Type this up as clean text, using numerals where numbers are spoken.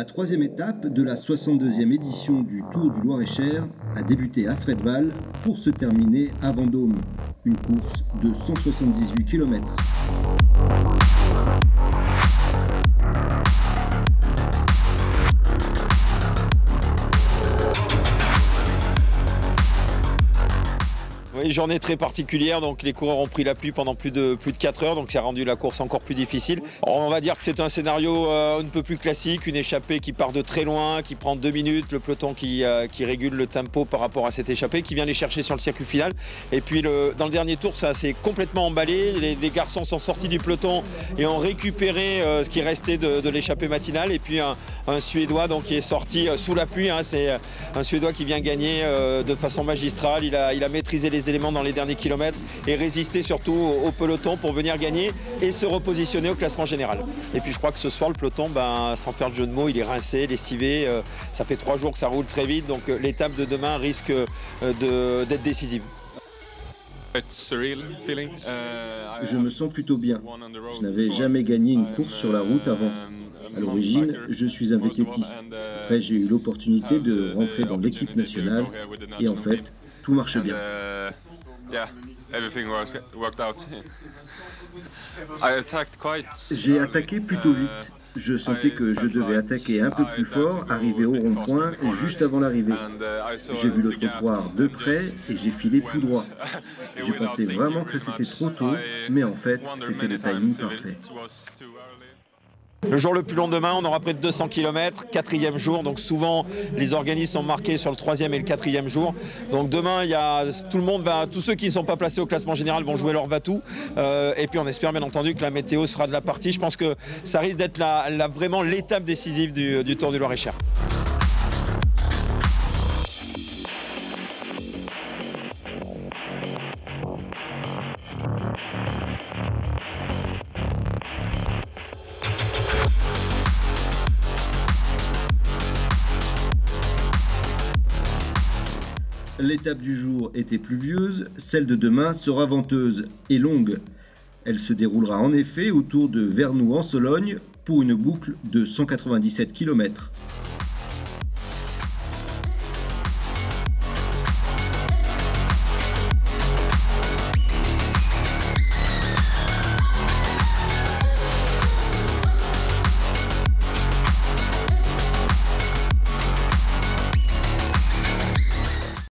La troisième étape de la 62e édition du Tour du Loir-et-Cher a débuté à Fredval pour se terminer à Vendôme. Une course de 178 km. Oui, journée très particulière, donc les coureurs ont pris la pluie pendant plus de 4 heures, donc ça a rendu la course encore plus difficile. On va dire que c'est un scénario un peu plus classique, une échappée qui part de très loin, qui prend 2 minutes, le peloton qui régule le tempo par rapport à cette échappée, qui vient les chercher sur le circuit final. Et puis dans le dernier tour, ça s'est complètement emballé, les garçons sont sortis du peloton et ont récupéré ce qui restait de l'échappée matinale. Et puis un Suédois donc, qui est sorti sous la pluie, c'est un Suédois qui vient gagner de façon magistrale, il a maîtrisé les éléments dans les derniers kilomètres et résister surtout au peloton pour venir gagner et se repositionner au classement général. Et puis je crois que ce soir le peloton, sans faire de jeu de mots, il est rincé, lessivé, ça fait 3 jours que ça roule très vite, donc l'étape de demain risque d'être décisive. Je me sens plutôt bien. Je n'avais jamais gagné une course sur la route avant. À l'origine, je suis un vététiste. Après, j'ai eu l'opportunité de rentrer dans l'équipe nationale et en fait, tout marche bien. J'ai attaqué plutôt vite. Je sentais que je devais attaquer un peu plus fort, arriver au rond-point juste avant l'arrivée. J'ai vu le trottoir de près et j'ai filé tout droit. J'ai pensé vraiment que c'était trop tôt, mais en fait, c'était le timing parfait. Le jour le plus long demain, on aura près de 200 km, 4e jour, donc souvent les organismes sont marqués sur le 3e et le 4e jour. Donc demain, tous ceux qui ne sont pas placés au classement général vont jouer leur va-tout. Et puis on espère bien entendu que la météo sera de la partie. Je pense que ça risque d'être vraiment l'étape décisive du Tour du Loir-et-Cher. L'étape du jour était pluvieuse, celle de demain sera venteuse et longue. Elle se déroulera en effet autour de Vernoux en Sologne pour une boucle de 197 km.